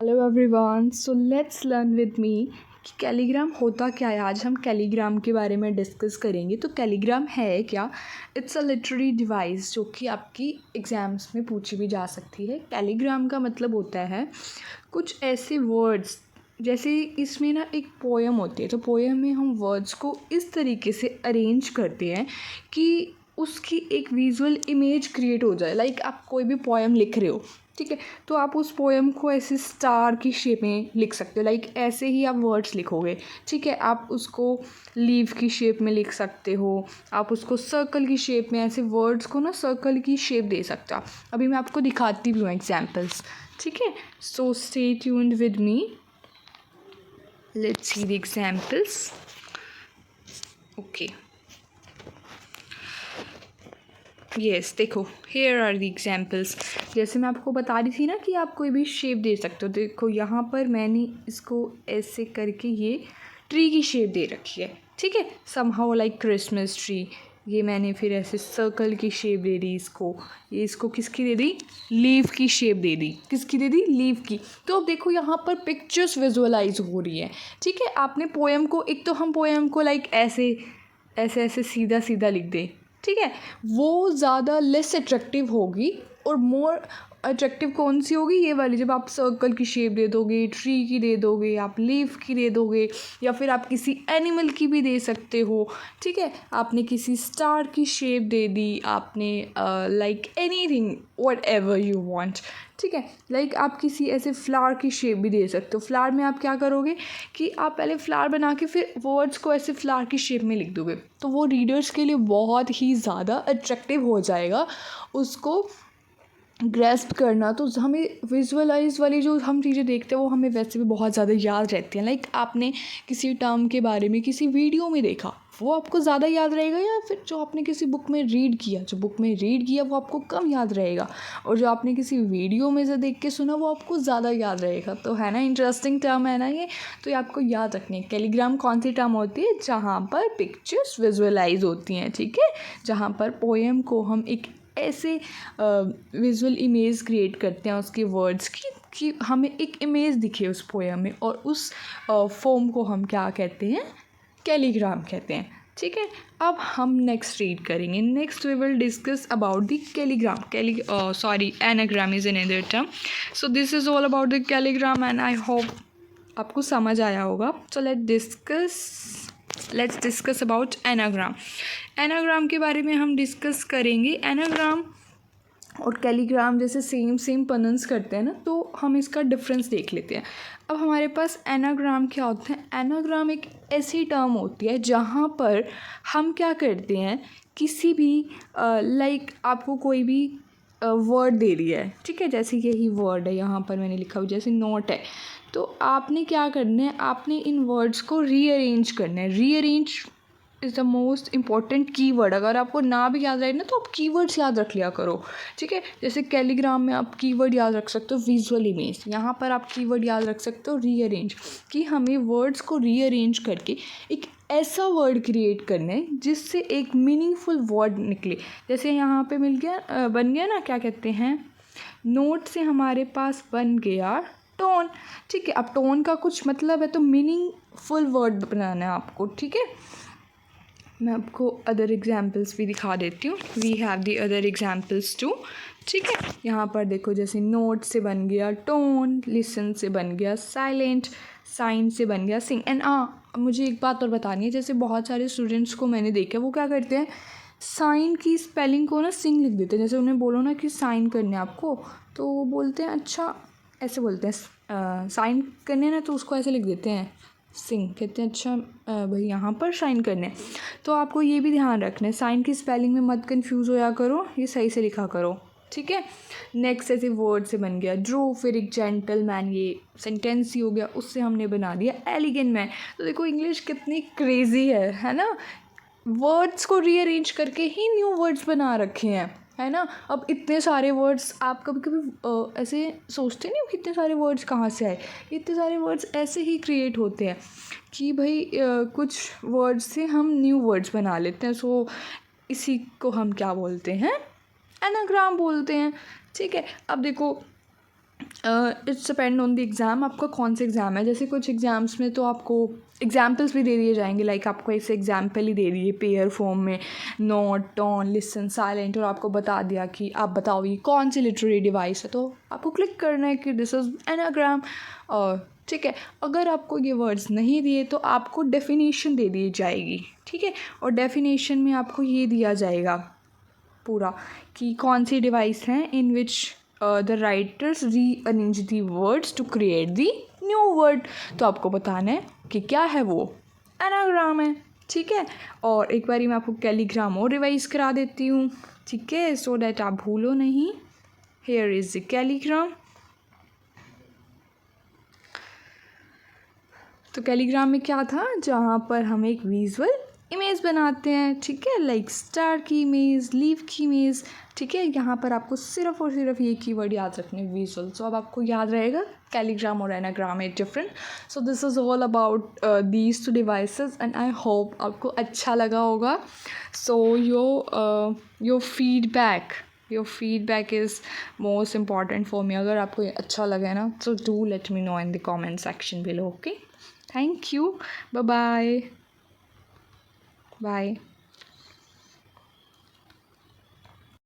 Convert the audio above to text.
Hello everyone, so let's learn with me कि कैलीग्राम होता क्या है। आज हम कैलीग्राम के बारे में डिस्कस करेंगे। तो कैलीग्राम है क्या? इट्स अ लिटरेरी डिवाइस जो कि आपकी एग्ज़ाम्स में पूछी भी जा सकती है। कैलीग्राम का मतलब होता है कुछ ऐसे वर्ड्स, जैसे इसमें ना एक पोएम होती है, तो पोएम में हम वर्ड्स को इस तरीके से अरेंज करते हैं कि उसकी एक विजुअल इमेज क्रिएट हो जाए। लाइक आप कोई भी पोएम लिख रहे हो, ठीक है, तो आप उस पोएम को ऐसे स्टार की शेप में लिख सकते हो। लाइक ऐसे ही आप वर्ड्स लिखोगे, ठीक है। आप उसको लीव की शेप में लिख सकते हो, आप उसको सर्कल की शेप में, ऐसे वर्ड्स को ना सर्कल की शेप दे सकते हो। अभी मैं आपको दिखाती भी हूँ एग्जाम्पल्स, ठीक है। So stay tuned with me, let's see the examples. Okay, yes, देखो हेयर आर द एग्जाम्पल्स। जैसे मैं आपको बता रही थी ना कि आप कोई भी शेप दे सकते हो। देखो यहाँ पर मैंने इसको ऐसे करके ये ट्री की शेप दे रखी है, ठीक है, समहाउ लाइक क्रिसमस ट्री। ये मैंने फिर ऐसे सर्कल की शेप दे दी इसको। ये इसको किसकी दे दी? लीव की शेप दे दी। किसकी दे दी? लीव की। तो अब देखो यहाँ पर पिक्चर्स विजुअलाइज हो रही है, ठीक है। आपने पोएम को, एक तो हम पोएम को लाइक ऐसे ऐसे ऐसे सीधा सीधा लिख दें, ठीक है, वो ज़्यादा लेस अट्रैक्टिव होगी। और मोर अट्रैक्टिव कौन सी होगी? ये वाली, जब आप सर्कल की शेप दे दोगे, ट्री की दे दोगे, आप लीफ की दे दोगे, या फिर आप किसी एनिमल की भी दे सकते हो, ठीक है। आपने किसी स्टार की शेप दे दी, आपने like anything what ever you want, ठीक है। लाइक आप किसी ऐसे फ्लावर की शेप भी दे सकते हो। फ्लावर में आप क्या करोगे कि आप पहले फ्लावर बना के फिर वर्ड्स को ऐसे फ्लावर की शेप में लिख दोगे, तो वो रीडर्स के लिए बहुत ही ज़्यादा अट्रैक्टिव हो जाएगा उसको ग्रेस्प करना। तो हमें विजुअलाइज वाली जो हम चीज़ें देखते हैं वो हमें वैसे भी बहुत ज़्यादा याद रहती हैं। लाइक आपने किसी टर्म के बारे में किसी वीडियो में देखा, वो आपको ज़्यादा याद रहेगा, या फिर जो आपने किसी बुक में रीड किया, जो बुक में रीड किया वो आपको कम याद रहेगा, और जो आपने किसी वीडियो में से देख के सुना वो आपको ज़्यादा याद रहेगा। तो है ना, इंटरेस्टिंग टर्म है ना ये। तो ये आपको याद रखनी है। कैलीग्राम कौन सी टर्म होती है? जहाँ पर पिक्चर्स विजुअलाइज होती हैं, ठीक है, जहाँ पर पोएम को हम एक ऐसे विजुअल इमेज क्रिएट करते हैं उसके वर्ड्स की कि हमें एक इमेज दिखे उस पोएम में, और उस फॉर्म को हम क्या कहते हैं? कैलीग्राम कहते हैं, ठीक है। अब हम नेक्स्ट रीड करेंगे। Next we will discuss about the calligram. Sorry, anagram is another term. So this is all about the calligram and I hope आपको समझ आया होगा। So let's discuss about anagram. Anagram के बारे में हम डिस्कस करेंगे। एनाग्राम और कैलीग्राम जैसे सेम प्रोनाउंस करते हैं ना, तो हम इसका डिफरेंस देख लेते हैं। अब हमारे पास एनाग्राम क्या होता है? एनाग्राम एक ऐसी टर्म होती है जहाँ पर हम क्या करते हैं, किसी भी लाइक आपको कोई भी वर्ड दे दिया है, ठीक है, जैसे यही वर्ड है यहाँ पर मैंने लिखा हुआ, जैसे नोट है, तो आपने क्या करना है, आपने इन वर्ड्स को रीअरेंज करना है। Rearrange is the most important keyword. अगर आपको ना भी याद रहे ना, तो आप कीवर्ड्स याद रख लिया करो, ठीक है। जैसे कैलीग्राम में आप कीवर्ड याद रख सकते हो विजुअल इमेज, यहाँ पर आप कीवर्ड याद रख सकते हो रीअरेंज, कि हमें वर्ड्स को रीअरेंज करके एक ऐसा वर्ड क्रिएट करना है जिससे एक मीनिंगफुल वर्ड निकले। जैसे यहाँ पे मिल गया, बन गया ना, क्या कहते हैं, नोट से हमारे पास बन गया टोन, ठीक है। अब टोन का कुछ मतलब है, तो मीनिंगफुल वर्ड बनाना है आपको, ठीक है। मैं आपको अदर एग्जाम्पल्स भी दिखा देती हूँ। We have the other examples too, ठीक है। यहाँ पर देखो, जैसे नोट से बन गया टोन, लिसन से बन गया साइलेंट, साइन से बन गया सिंग। एंड मुझे एक बात और बतानी है। जैसे बहुत सारे स्टूडेंट्स को मैंने देखा, वो क्या करते हैं, साइन की स्पेलिंग को ना सिंग लिख देते हैं। जैसे उन्हें बोलो ना कि साइन करने आपको, तो वो बोलते हैं अच्छा, ऐसे बोलते हैं साइन करने ना, तो उसको ऐसे लिख देते हैं सिंग, कहते हैं अच्छा भाई यहाँ पर साइन करने। तो आपको ये भी ध्यान रखना है, साइन की स्पेलिंग में मत कंफ्यूज होया करो, ये सही से लिखा करो, ठीक है। नेक्स्ट ऐसे वर्ड से बन गया ड्रो, फिर एक जेंटलमैन, ये सेंटेंस ही हो गया, उससे हमने बना दिया एलिगेंट मैन। तो देखो इंग्लिश कितनी क्रेजी है ना। वर्ड्स को रीअरेंज करके ही न्यू वर्ड्स बना रखे हैं, है ना। अब इतने सारे वर्ड्स आप कभी कभी ऐसे सोचते नहीं हो कि इतने सारे वर्ड्स कहाँ से आए। इतने सारे वर्ड्स ऐसे ही क्रिएट होते हैं कि भाई कुछ वर्ड्स से हम न्यू वर्ड्स बना लेते हैं। सो इसी को हम क्या बोलते हैं? एनाग्राम बोलते हैं, ठीक है। अब देखो it's depend on the exam, आपका कौन सा एग्ज़ाम है। जैसे कुछ एग्ज़ाम्स में तो आपको एग्जाम्पल्स भी दे दिए जाएंगे, लाइक आपको ऐसे एग्जाम्पल ही दे दिए पेयर फॉर्म में, नोट, टोन, लिसन, साइलेंट, और आपको बता दिया कि आप बताओ ये कौन सी लिटरेरी डिवाइस है, तो आपको क्लिक करना है कि दिस इज़ एनाग्राम। और ठीक है, अगर आपको ये वर्ड्स नहीं दिए तो आपको डेफिनेशन दे दी जाएगी, ठीक है। और डेफिनेशन में आपको ये दिया जाएगा पूरा कि कौन सी डिवाइस हैं in which the writers rearrange the words to create the new word. तो आपको बताना है कि क्या है वो, एनाग्राम है, ठीक है। और एक बारी मैं आपको कैलीग्राम और रिवाइज करा देती हूँ, ठीक है, सो डैट आप भूलो नहीं। Here is the calligram. तो कैलीग्राम में क्या था, जहाँ पर हम एक विजुअल इमेज बनाते हैं, ठीक है, लाइक स्टार की इमेज, लीव की इमेज, ठीक है। यहाँ पर आपको सिर्फ और सिर्फ ये कीवर्ड याद रखने, विजुअल। सो अब आपको याद रहेगा कैलीग्राम और anagram is different. So this is all about these two devices and I hope आपको अच्छा लगा होगा। So your feedback is most important for me. अगर आपको अच्छा लगे ना, so do let me know in the comment section below. Okay, thank you, bye bye.